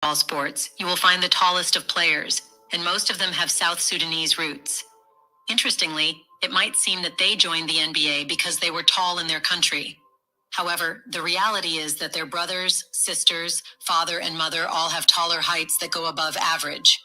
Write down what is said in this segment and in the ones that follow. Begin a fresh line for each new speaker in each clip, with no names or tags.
All sports, you will find the tallest of players, and most of them have South Sudanese roots. Interestingly, it might seem that they joined the NBA because they were tall in their country. However, the reality is that their brothers, sisters, father, and mother all have taller heights that go above average.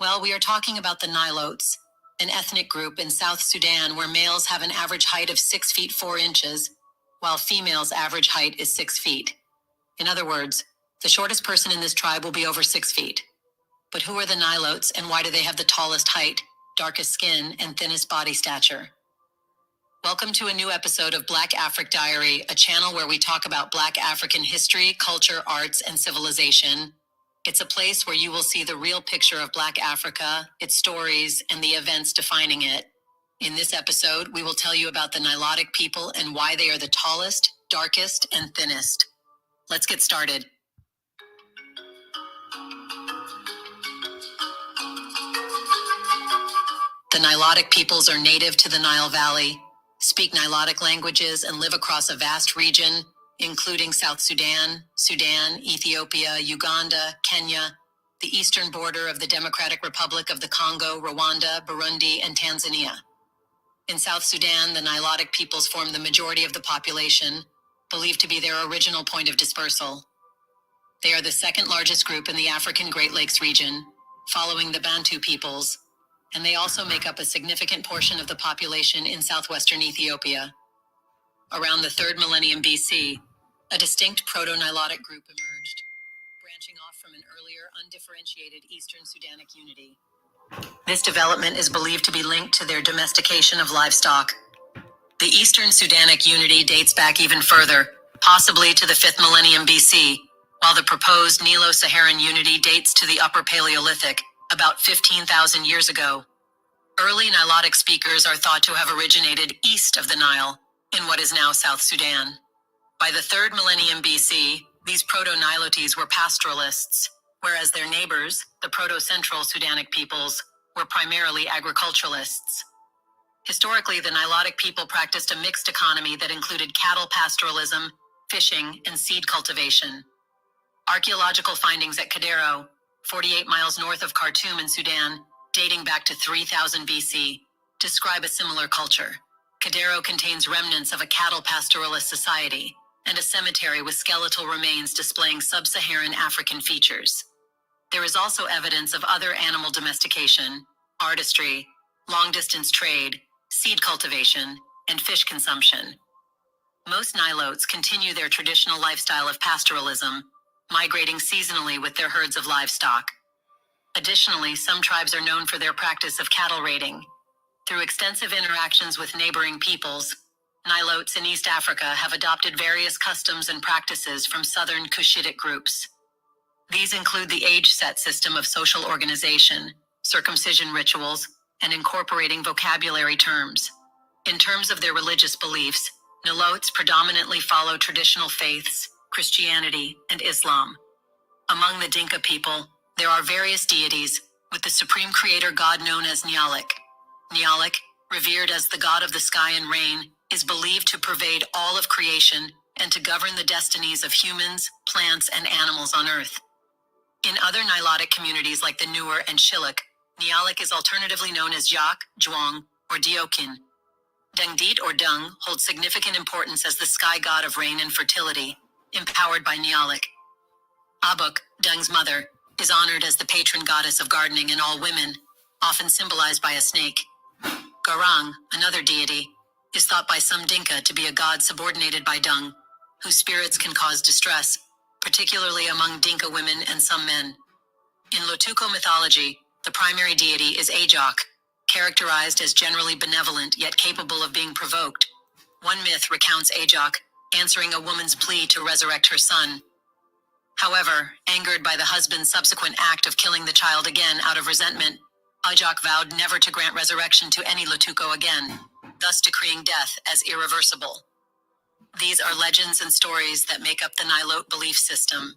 Well, we are talking about the Nilotes, an ethnic group in South Sudan where males have an average height of 6 feet 4 inches, while females' average height is 6 feet. In other words, the shortest person in this tribe will be over 6 feet. But who are the Nilotes and why do they have the tallest height, darkest skin, and thinnest body stature? Welcome to a new episode of Black AFRIK Diary, a channel where we talk about Black African history, culture, arts, and civilization. It's a place where you will see the real picture of Black Africa, its stories, and the events defining it. In this episode, we will tell you about the Nilotic people and why they are the tallest, darkest, and thinnest. Let's get started. The Nilotic peoples are native to the Nile Valley, speak Nilotic languages, and live across a vast region, including South Sudan, Ethiopia, Uganda, Kenya, the eastern border of the Democratic Republic of the Congo, Rwanda, Burundi, and Tanzania. In South Sudan, the Nilotic peoples form the majority of the population, believed to be their original point of dispersal. They are the second largest group in the African Great Lakes region, following the Bantu peoples, and they also make up a significant portion of the population in southwestern Ethiopia. Around the 3rd millennium BC, a distinct Proto-Nilotic group emerged, branching off from an earlier undifferentiated Eastern Sudanic unity. This development is believed to be linked to their domestication of livestock. The Eastern Sudanic unity dates back even further, possibly to the 5th millennium BC, while the proposed Nilo-Saharan unity dates to the Upper Paleolithic, about 15,000 years ago. Early Nilotic speakers are thought to have originated east of the Nile, in what is now South Sudan. By the 3rd millennium BC, these Proto-Nilotes were pastoralists, whereas their neighbors, the Proto-Central Sudanic peoples, were primarily agriculturalists. Historically, the Nilotic people practiced a mixed economy that included cattle pastoralism, fishing, and seed cultivation. Archaeological findings at Kadero, 48 miles north of Khartoum in Sudan, dating back to 3000 BC, describe a similar culture. Kadero contains remnants of a cattle pastoralist society and a cemetery with skeletal remains displaying sub-Saharan African features. There is also evidence of other animal domestication, artistry, long-distance trade, seed cultivation, and fish consumption. Most Nilotes continue their traditional lifestyle of pastoralism, migrating seasonally with their herds of livestock. Additionally, some tribes are known for their practice of cattle raiding. Through extensive interactions with neighboring peoples, Nilotes in East Africa have adopted various customs and practices from southern Cushitic groups. These include the age-set system of social organization, circumcision rituals, and incorporating vocabulary terms. In terms of their religious beliefs, Nilotes predominantly follow traditional faiths, Christianity, and Islam. Among the Dinka people, there are various deities, with the supreme creator god known as Nilotic. Nilotic, revered as the god of the sky and rain, is believed to pervade all of creation and to govern the destinies of humans, plants, and animals on Earth. In other Nilotic communities like the Nuer and Shilluk, Nilotic is alternatively known as Jak, Juang, or Diokin. Dungdit or Dung holds significant importance as the sky god of rain and fertility, empowered by Nilotic. Abuk, Dung's mother, is honored as the patron goddess of gardening and all women, often symbolized by a snake. Garang, another deity, is thought by some Dinka to be a god subordinated by Dung, whose spirits can cause distress, particularly among Dinka women and some men. In Lotuko mythology, the primary deity is Ajak, characterized as generally benevolent yet capable of being provoked. One myth recounts Ajak answering a woman's plea to resurrect her son. However, angered by the husband's subsequent act of killing the child again out of resentment, Ajak vowed never to grant resurrection to any Lotuko again, thus decreeing death as irreversible. These are legends and stories that make up the Nilote belief system.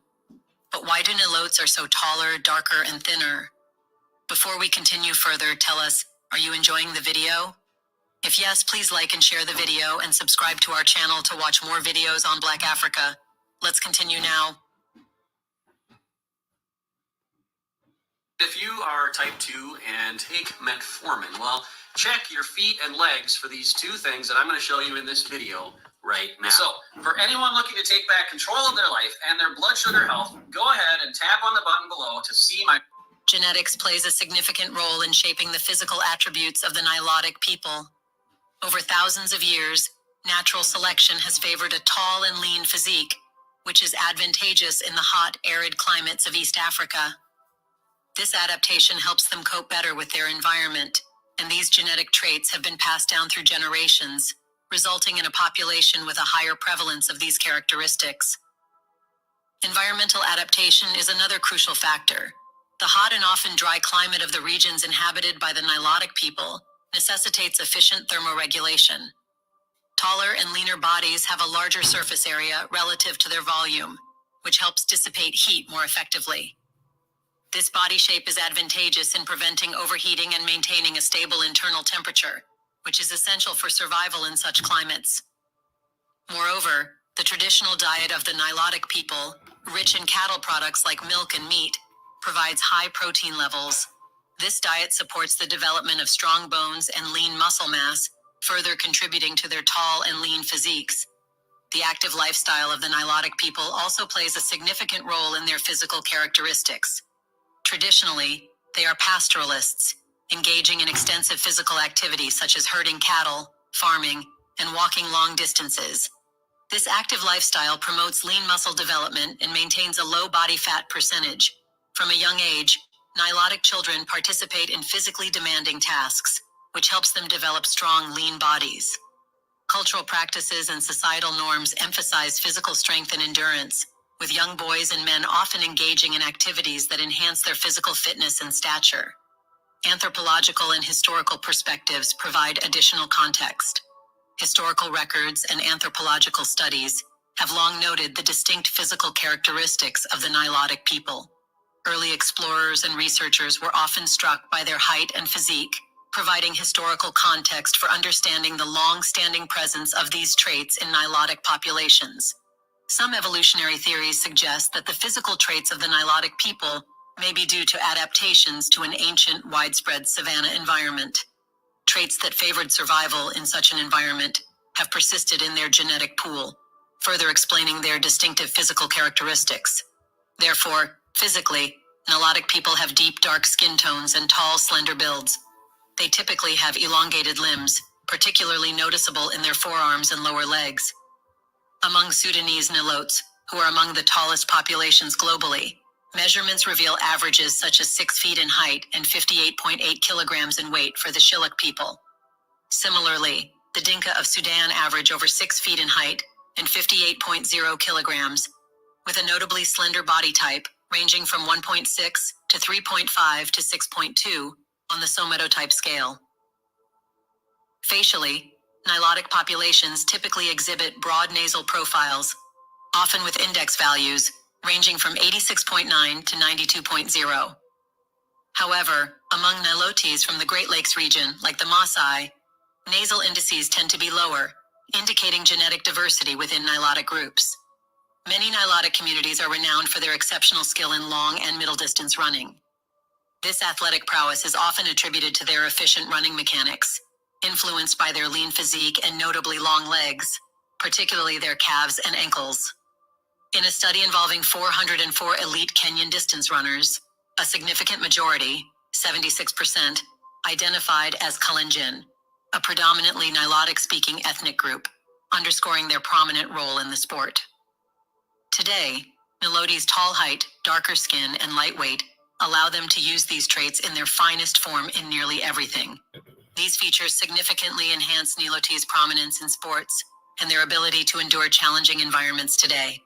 But why do Nilotes are so taller, darker, and thinner? Before we continue further, tell us, are you enjoying the video? If yes, please like and share the video and subscribe to our channel to watch more videos on Black Africa. Let's continue now.
If you are type 2 and take metformin, well, check your feet and legs for these two things that I'm going to show you in this video right now. So, for anyone looking to take back control of their life and their blood sugar health, go ahead and tap on the button below to see my...
Genetics plays a significant role in shaping the physical attributes of the Nilotic people. Over thousands of years, natural selection has favored a tall and lean physique, which is advantageous in the hot, arid climates of East Africa. This adaptation helps them cope better with their environment, and these genetic traits have been passed down through generations, resulting in a population with a higher prevalence of these characteristics. Environmental adaptation is another crucial factor. The hot and often dry climate of the regions inhabited by the Nilotic people necessitates efficient thermoregulation. Taller and leaner bodies have a larger surface area relative to their volume, which helps dissipate heat more effectively. This body shape is advantageous in preventing overheating and maintaining a stable internal temperature, which is essential for survival in such climates. Moreover, the traditional diet of the Nilotic people, rich in cattle products like milk and meat, provides high protein levels. This diet supports the development of strong bones and lean muscle mass, further contributing to their tall and lean physiques. The active lifestyle of the Nilotic people also plays a significant role in their physical characteristics. Traditionally, they are pastoralists, engaging in extensive physical activity such as herding cattle, farming, and walking long distances. This active lifestyle promotes lean muscle development and maintains a low body fat percentage. From a young age, Nilotic children participate in physically demanding tasks, which helps them develop strong, lean bodies. Cultural practices and societal norms emphasize physical strength and endurance, with young boys and men often engaging in activities that enhance their physical fitness and stature. Anthropological and historical perspectives provide additional context. Historical records and anthropological studies have long noted the distinct physical characteristics of the Nilotic people. Early explorers and researchers were often struck by their height and physique, providing historical context for understanding the long-standing presence of these traits in Nilotic populations. Some evolutionary theories suggest that the physical traits of the Nilotic people may be due to adaptations to an ancient, widespread savanna environment. Traits that favored survival in such an environment have persisted in their genetic pool, further explaining their distinctive physical characteristics. Therefore, physically, Nilotic people have deep, dark skin tones and tall, slender builds. They typically have elongated limbs, particularly noticeable in their forearms and lower legs. Among Sudanese Nilotes, who are among the tallest populations globally, measurements reveal averages such as 6 feet in height and 58.8 kilograms in weight for the Shilluk people. Similarly, the Dinka of Sudan average over 6 feet in height and 58.0 kilograms, with a notably slender body type ranging from 1.6 to 3.5 to 6.2 on the Someto type scale. Facially, Nilotic populations typically exhibit broad nasal profiles, often with index values ranging from 86.9 to 92.0. However, among Nilotes from the Great Lakes region, like the Maasai, nasal indices tend to be lower, indicating genetic diversity within Nilotic groups. Many Nilotic communities are renowned for their exceptional skill in long and middle distance running. This athletic prowess is often attributed to their efficient running mechanics, influenced by their lean physique and notably long legs, particularly their calves and ankles. In a study involving 404 elite Kenyan distance runners, a significant majority, 76%, identified as Kalenjin, a predominantly Nilotic-speaking ethnic group, underscoring their prominent role in the sport. Today, Nilotes' tall height, darker skin, and lightweight allow them to use these traits in their finest form in nearly everything. These features significantly enhance Nilotes' prominence in sports and their ability to endure challenging environments today.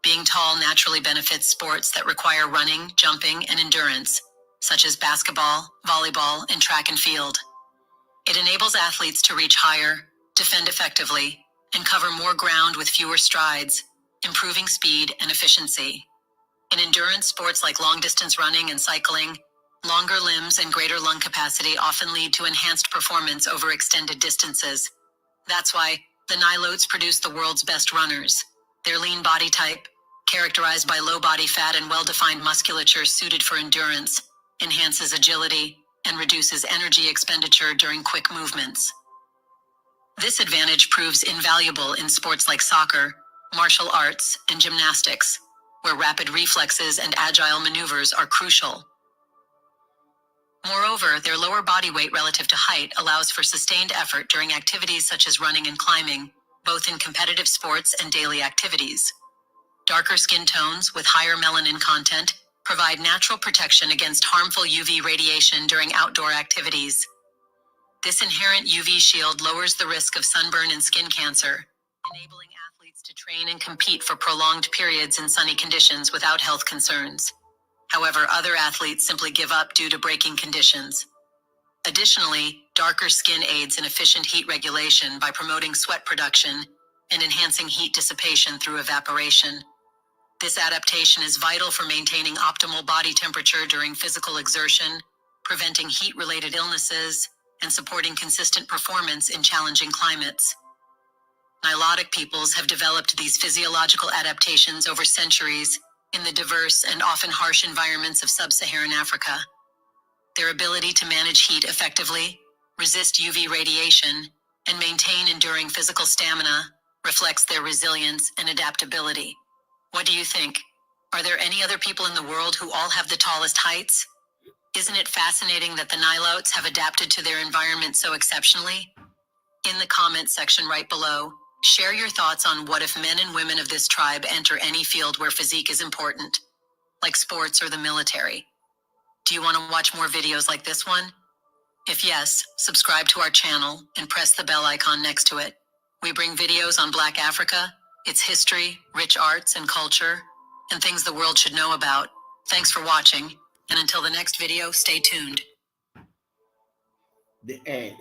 Being tall naturally benefits sports that require running, jumping, and endurance, such as basketball, volleyball, and track and field. It enables athletes to reach higher, defend effectively, and cover more ground with fewer strides, improving speed and efficiency. In endurance sports like long-distance running and cycling, longer limbs and greater lung capacity often lead to enhanced performance over extended distances. That's why the Nilotes produce the world's best runners. Their lean body type, characterized by low body fat and well-defined musculature suited for endurance, enhances agility, and reduces energy expenditure during quick movements. This advantage proves invaluable in sports like soccer, martial arts, and gymnastics, where rapid reflexes and agile maneuvers are crucial. Moreover, their lower body weight relative to height allows for sustained effort during activities such as running and climbing, both in competitive sports and daily activities. Darker skin tones with higher melanin content provide natural protection against harmful UV radiation during outdoor activities. This inherent UV shield lowers the risk of sunburn and skin cancer, enabling athletes to train and compete for prolonged periods in sunny conditions without health concerns. However, other athletes simply give up due to breaking conditions. Additionally, darker skin aids in efficient heat regulation by promoting sweat production and enhancing heat dissipation through evaporation. This adaptation is vital for maintaining optimal body temperature during physical exertion, preventing heat-related illnesses, and supporting consistent performance in challenging climates. Nilotic peoples have developed these physiological adaptations over centuries in the diverse and often harsh environments of sub-Saharan Africa. Their ability to manage heat effectively, resist UV radiation, and maintain enduring physical stamina reflects their resilience and adaptability. What do you think? Are there any other people in the world who all have the tallest heights? Isn't it fascinating that the Nilotes have adapted to their environment so exceptionally? In the comments section right below, share your thoughts on what if men and women of this tribe enter any field where physique is important, like sports or the military. Do you want to watch more videos like this one? If yes, subscribe to our channel and press the bell icon next to it. We bring videos on Black Africa, its history, rich arts and culture, and things the world should know about. Thanks for watching, and until the next video, stay tuned.
The end.